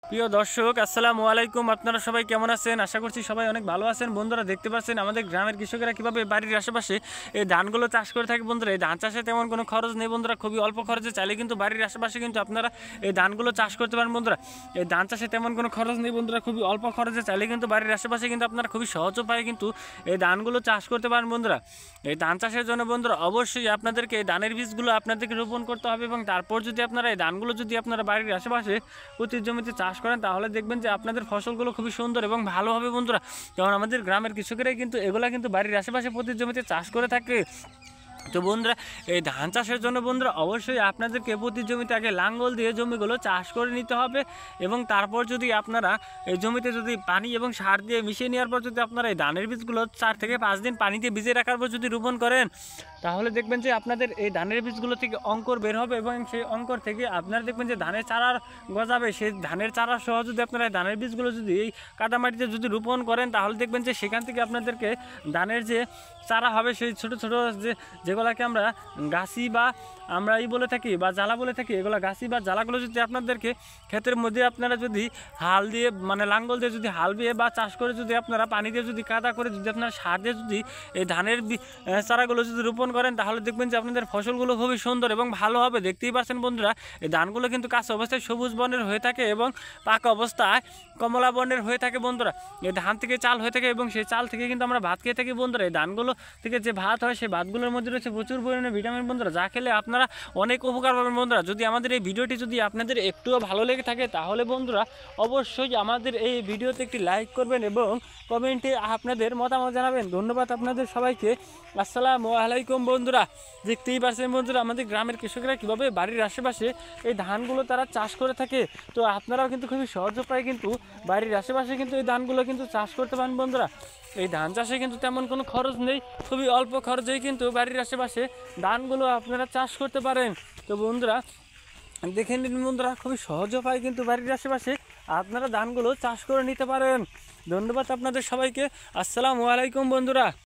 প্রিয় দর্শক আসসালামু আলাইকুম। আপনারা সবাই কেমন আছেন? আশা করছি সবাই অনেক ভালো আছেন। বন্ধুরা দেখতে পাচ্ছেন আমাদের গ্রামের কৃষকেরা কীভাবে বাড়ির আশেপাশে এই ধানগুলো চাষ করে থাকে। বন্ধুরা এই ধান চাষে তেমন কোনো খরচ নেই বন্ধুরা, খুবই অল্প খরচে চাইলে কিন্তু বাড়ির আশেপাশে কিন্তু আপনারা এই ধানগুলো চাষ করতে পারেন। বন্ধুরা এই ধান চাষে তেমন কোনো খরচ নেই বন্ধুরা, খুবই অল্প খরচে চাইলে কিন্তু বাড়ির আশেপাশে কিন্তু আপনারা খুবই সহজ উপায়ে কিন্তু এই ধানগুলো চাষ করতে পারেন। বন্ধুরা এই ধান চাষের জন্য বন্ধুরা অবশ্যই আপনাদেরকে এই ধানের বীজগুলো আপনাদেরকে রোপণ করতে হবে এবং তারপর যদি আপনারা এই ধানগুলো যদি আপনারা বাড়ির আশেপাশে প্রতি জমিতে চাষ করেন তাহলে দেখবেন যে আপনাদের ফসলগুলো খুবই সুন্দর এবং ভালো হবে। বন্ধুরা কারণ আমাদের গ্রামের কৃষকেরাই কিন্তু এগুলা কিন্তু বাড়ির আশেপাশে প্রতি জমিতে চাষ করে থাকে। তো বন্ধুরা এই ধান চাষের জন্য বন্ধুরা অবশ্যই আপনাদেরকে প্রতি জমিতে আগে লাঙ্গল দিয়ে জমিগুলো চাষ করে নিতে হবে এবং তারপর যদি আপনারা এই জমিতে যদি পানি এবং সার দিয়ে মিশিয়ে নেওয়ার পর যদি আপনারা এই ধানের বীজগুলো 4 থেকে 5 দিন পানিতে ভিজে রাখার পর যদি রোপণ করেন তাহলে দেখবেন যে আপনাদের এই ধানের বীজগুলো থেকে অঙ্কুর বের হবে এবং সেই অঙ্কুর থেকে আপনারা দেখবেন যে ধানের চারা গজাবে। সেই ধানের চারা সহ যদি আপনারা ধানের বীজগুলো যদি এই কাদামাটিতে যদি রোপণ করেন তাহলে দেখবেন যে সেখান থেকে আপনাদেরকে ধানের যে চারা হবে সেই ছোটো ছোটো যেগুলোকে আমরা গাছি বা আমরা বলে থাকি বা জ্বালা বলে থাকি, এগুলো গাছি বা জ্বালাগুলো যদি আপনাদেরকে ক্ষেতের মধ্যে আপনারা যদি হাল দিয়ে মানে লাঙ্গল দিয়ে যদি হাল দিয়ে বা চাষ করে যদি আপনারা পানি দিয়ে যদি কাদা করে যদি আপনারা সার দিয়ে যদি এই ধানের চারাগুলো যদি রোপণ করেন তাহলে দেখবেন যে আপনাদের ফসলগুলো খুবই সুন্দর এবং ভালো হবে। দেখতেই পাচ্ছেন বন্ধুরা এই ধানগুলো কিন্তু কাঁচা অবস্থায় সবুজ বর্ণের হয়ে থাকে এবং পাকা অবস্থায় কমলা বর্ণের হয়ে থাকে। বন্ধুরা এই ধান থেকে চাল হয়ে থাকে এবং সেই চাল থেকে কিন্তু আমরা ভাত খেয়ে থাকি। বন্ধুরা এই ধানগুলো থেকে যে ভাত হয় সেই ভাতগুলোর মধ্যে রয়েছে প্রচুর পরিমাণে ভিটামিন। বন্ধুরা যা খেলে আপনারা অনেক উপকার পাবেন। বন্ধুরা যদি আমাদের এই ভিডিওটি যদি আপনাদের একটুও ভালো লেগে থাকে তাহলে বন্ধুরা অবশ্যই আমাদের এই ভিডিওতে একটি লাইক করবেন এবং কমেন্টে আপনাদের মতামত জানাবেন। ধন্যবাদ আপনাদের সবাইকে। আসসালামু আলাইকুম। বন্ধুরা দেখতেই পাচ্ছেন বন্ধুরা আমাদের গ্রামের কৃষকরা কীভাবে বাড়ির আশেপাশে এই ধানগুলো তারা চাষ করে থাকে। তো আপনারাও কিন্তু খুবই সহজ উপায়ে কিন্তু বাড়ির আশেপাশে কিন্তু এই ধানগুলো কিন্তু চাষ করতে পারেন। বন্ধুরা এই ধান চাষে কিন্তু তেমন কোনো খরচ নেই, খুবই অল্প খরচেই কিন্তু বাড়ির আশেপাশে ধানগুলো আপনারা চাষ করতে পারেন। তো বন্ধুরা দেখে নিন বন্ধুরা খুবই সহজ উপায় কিন্তু বাড়ির আশেপাশে আপনারা ধানগুলো চাষ করে নিতে পারেন। ধন্যবাদ আপনাদের সবাইকে। আসসালামু আলাইকুম বন্ধুরা।